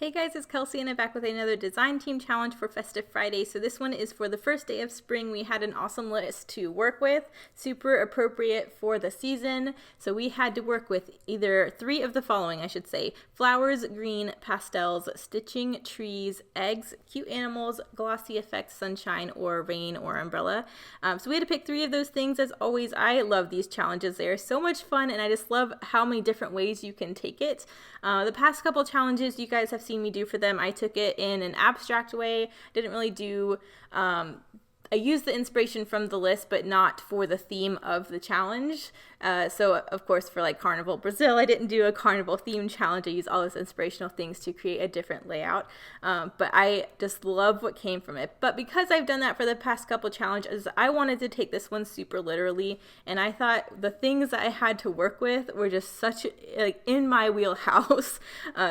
Hey guys, it's Kelsey and I'm back with another design team challenge for Festive Friday. So this one is for the first day of spring. We had an awesome list to work with, super appropriate for the season. So we had to work with either three of the following, I should say: flowers, green, pastels, stitching, trees, eggs, cute animals, glossy effects, sunshine, or rain or umbrella. So we had to pick three of those things. As always, I love these challenges. They are so much fun and I just love how many different ways you can take it. The past couple challenges you guys have seen me do for them, I took it in an abstract way. Didn't really do I used the inspiration from the list, but not for the theme of the challenge. So of course for like Carnival Brazil, I didn't do a carnival themed challenge. I used all those inspirational things to create a different layout. But I just love what came from it. But because I've done that for the past couple challenges, I wanted to take this one super literally. And I thought the things that I had to work with were just such like in my wheelhouse.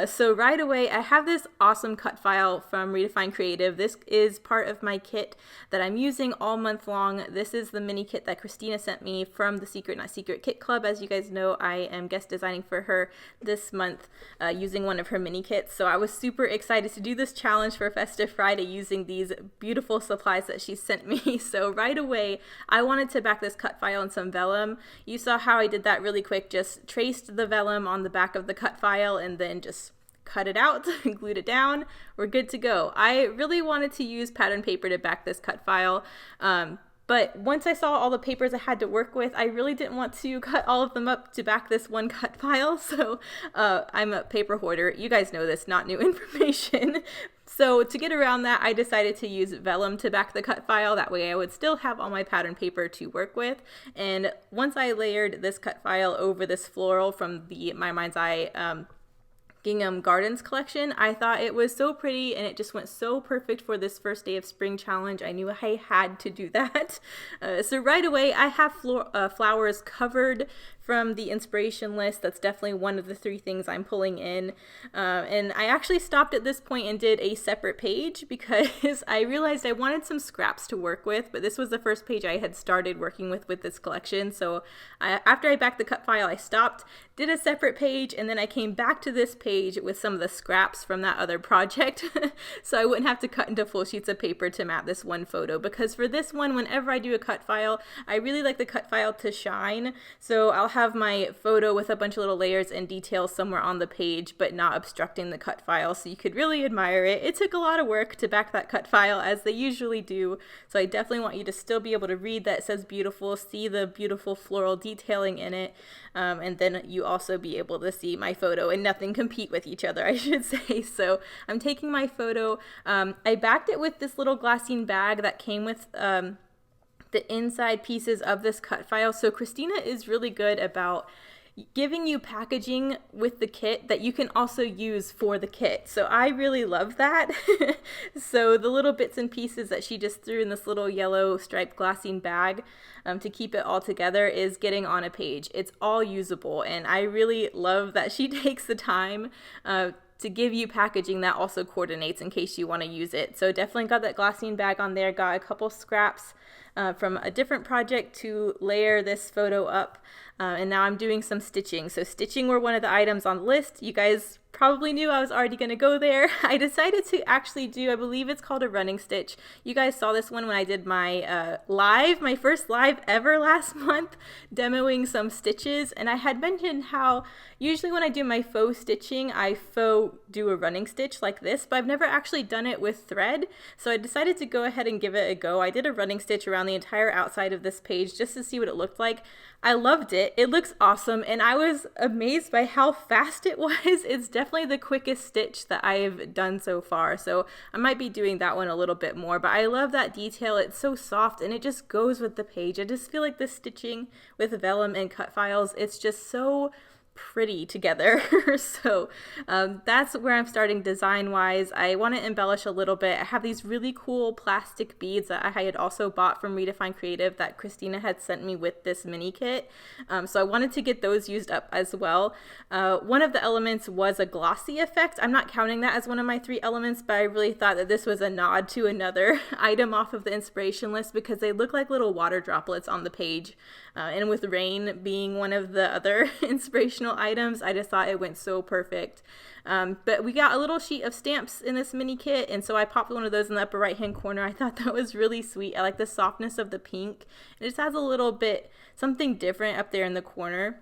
So right away, I have this awesome cut file from Redefined Kreative. This is part of my kit that I'm using all month long. This is the mini kit that Christina sent me from the Secret Not Secret Kit Club. As you guys know, I am guest designing for her this month using one of her mini kits. So I was super excited to do this challenge for Festive Friday using these beautiful supplies that she sent me. So right away, I wanted to back this cut file in some vellum. You saw how I did that really quick, just traced the vellum on the back of the cut file and then just cut it out, glued it down, we're good to go. I really wanted to use pattern paper to back this cut file. But once I saw all the papers I had to work with, I really didn't want to cut all of them up to back this one cut file. So I'm a paper hoarder. You guys know this, not new information. So to get around that, I decided to use vellum to back the cut file. That way I would still have all my pattern paper to work with. And once I layered this cut file over this floral from the My Mind's Eye Gingham Gardens collection, I thought it was so pretty and it just went so perfect for this first day of spring challenge. I knew I had to do that. So right away, I have flowers covered from the inspiration list. That's definitely one of the three things I'm pulling in. And I actually stopped at this point and did a separate page because I realized I wanted some scraps to work with, but this was the first page I had started working with this collection. So after I backed the cut file, I stopped, did a separate page, and then I came back to this page with some of the scraps from that other project so I wouldn't have to cut into full sheets of paper to map this one photo. Because for this one, whenever I do a cut file, I really like the cut file to shine. So I'll have my photo with a bunch of little layers and details somewhere on the page, but not obstructing the cut file, so you could really admire it. It took a lot of work to back that cut file, as they usually do, so I definitely want you to still be able to read that it says beautiful, see the beautiful floral detailing in it, and then you also be able to see my photo and nothing compete with each other, I should say. So I'm taking my photo. I backed it with this little glassine bag that came with the inside pieces of this cut file. So Christina is really good about giving you packaging with the kit that you can also use for the kit. So I really love that. So the little bits and pieces that she just threw in this little yellow striped glassine bag to keep it all together is getting on a page. It's all usable, and I really love that she takes the time to give you packaging that also coordinates in case you want to use it. So definitely got that glassine bag on there, got a couple scraps from a different project to layer this photo up. And now I'm doing some stitching. So stitching were one of the items on the list. You guys probably knew I was already going to go there. I decided to actually do, I believe it's called a running stitch. You guys saw this one when I did my my first live ever last month, demoing some stitches. And I had mentioned how usually when I do my faux stitching, I faux do a running stitch like this, but I've never actually done it with thread. So I decided to go ahead and give it a go. I did a running stitch around the entire outside of this page just to see what it looked like. I loved it. It looks awesome, and I was amazed by how fast it was. It's definitely the quickest stitch that I've done so far, so I might be doing that one a little bit more, but I love that detail. It's so soft, and it just goes with the page. I just feel like the stitching with vellum and cut files, it's just so pretty together. So that's where I'm starting design wise. I want to embellish a little bit. I have these really cool plastic beads that I had also bought from Redefined Kreative that Christina had sent me with this mini kit. So I wanted to get those used up as well. One of the elements was a glossy effect. I'm not counting that as one of my three elements, but I really thought that this was a nod to another item off of the inspiration list because they look like little water droplets on the page. And with rain being one of the other inspirational inspirational items. I just thought it went so perfect. But we got a little sheet of stamps in this mini kit, and so I popped one of those in the upper right hand corner. I thought that was really sweet. I like the softness of the pink. It just has a little bit something different up there in the corner.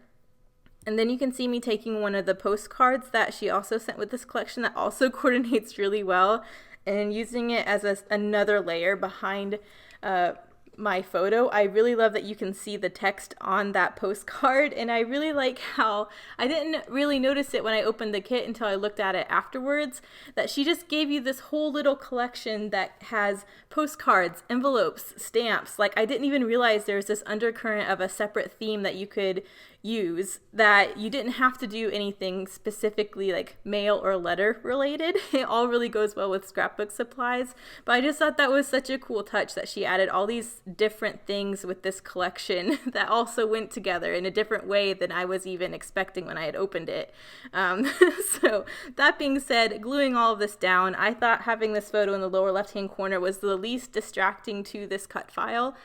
And then you can see me taking one of the postcards that she also sent with this collection that also coordinates really well, and using it as another layer behind my photo. I really love that you can see the text on that postcard, and I really like how I didn't really notice it when I opened the kit until I looked at it afterwards, that she just gave you this whole little collection that has postcards, envelopes, stamps. Like, I didn't even realize there was this undercurrent of a separate theme that you could use, that you didn't have to do anything specifically like mail or letter related. It all really goes well with scrapbook supplies, but I just thought that was such a cool touch that she added all these different things with this collection that also went together in a different way than I was even expecting when I had opened it. So that being said, gluing all of this down, I thought having this photo in the lower left hand corner was the least distracting to this cut file.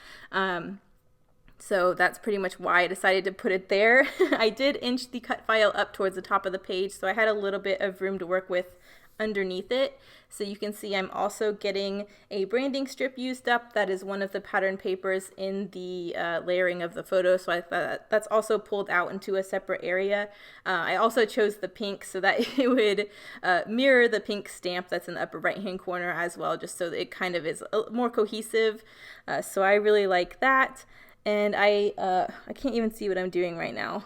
So that's pretty much why I decided to put it there. I did inch the cut file up towards the top of the page, so I had a little bit of room to work with underneath it. So you can see I'm also getting a branding strip used up. That is one of the pattern papers in the layering of the photo, so I thought that's also pulled out into a separate area. I also chose the pink so that it would mirror the pink stamp that's in the upper right hand corner as well, just so that it kind of is more cohesive. So I really like that. And I can't even see what I'm doing right now.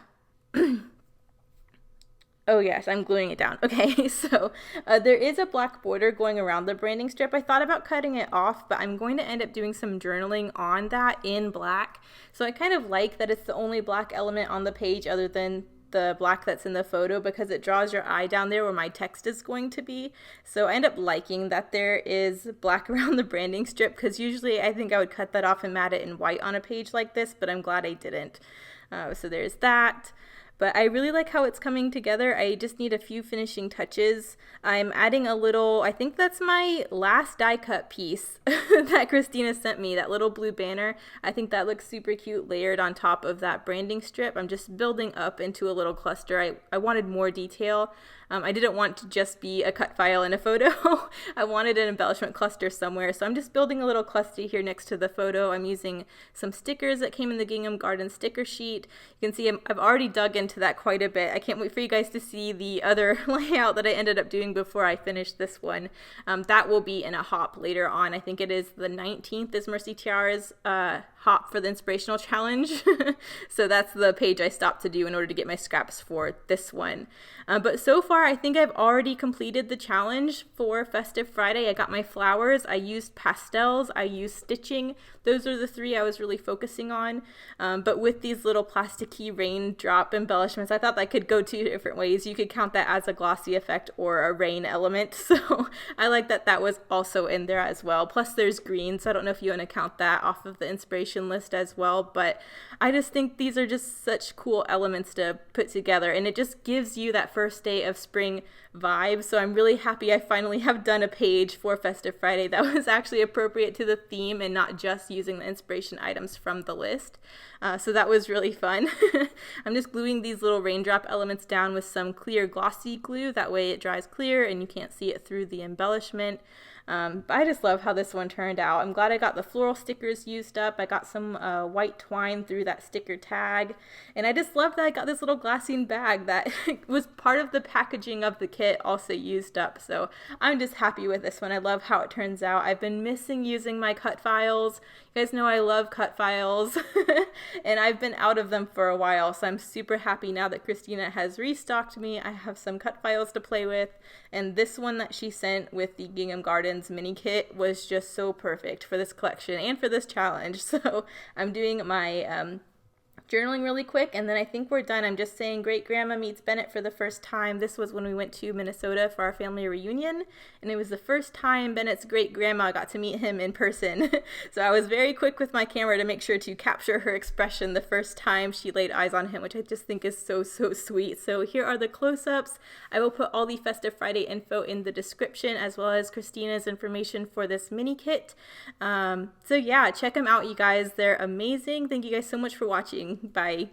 Oh yes, I'm gluing it down. Okay, so there is a black border going around the branding strip. I thought about cutting it off, but I'm going to end up doing some journaling on that in black. So I kind of like that it's the only black element on the page other than the black that's in the photo, because it draws your eye down there where my text is going to be. So I end up liking that there is black around the branding strip, because usually I think I would cut that off and mat it in white on a page like this, but I'm glad I didn't. So there's that. But I really like how it's coming together. I just need a few finishing touches. I'm adding a little, I think that's my last die cut piece that Christina sent me, that little blue banner. I think that looks super cute layered on top of that branding strip. I'm just building up into a little cluster. I wanted more detail. I didn't want to just be a cut file in a photo. I wanted an embellishment cluster somewhere. So I'm just building a little cluster here next to the photo. I'm using some stickers that came in the Gingham Garden sticker sheet. You can see I've already dug into that quite a bit. I can't wait for you guys to see the other layout that I ended up doing before I finished this one. That will be in a hop later on. I think it is the 19th is Mercy Tiara's hop for the inspirational challenge. So that's the page I stopped to do in order to get my scraps for this one. But so far I think I've already completed the challenge for Festive Friday. I got my flowers, I used pastels, I used stitching. Those are the three I was really focusing on. But with these little plasticky raindrop embellishments, I thought that could go two different ways. You could count that as a glossy effect or a rain element. So I like that that was also in there as well. Plus there's green, so I don't know if you want to count that off of the inspiration list as well. But I just think these are just such cool elements to put together, and it just gives you that first day of spring vibe. So I'm really happy I finally have done a page for Festive Friday that was actually appropriate to the theme and not just using the inspiration items from the list. So that was really fun. I'm just gluing these little raindrop elements down with some clear glossy glue. That way it dries clear and you can't see it through the embellishment. But I just love how this one turned out. I'm glad I got the floral stickers used up. I got some white twine through that sticker tag. And I just love that I got this little glassine bag that was part of the packaging of the kit also used up. So I'm just happy with this one. I love how it turns out. I've been missing using my cut files. You guys know I love cut files. And I've been out of them for a while. So I'm super happy now that Christina has restocked me. I have some cut files to play with. And this one that she sent with the Gingham Gardens mini kit was just so perfect for this collection and for this challenge. So I'm doing my journaling really quick, and then I think we're done. I'm just saying Great Grandma meets Bennett for the first time. This was when we went to Minnesota for our family reunion, and it was the first time Bennett's great grandma got to meet him in person. So I was very quick with my camera to make sure to capture her expression the first time she laid eyes on him, which I just think is so sweet. So here are the close-ups. I will put all the Festive Friday info in the description, as well as Christina's information for this mini kit. So yeah, check them out, you guys. They're amazing. Thank you guys so much for watching. Bye.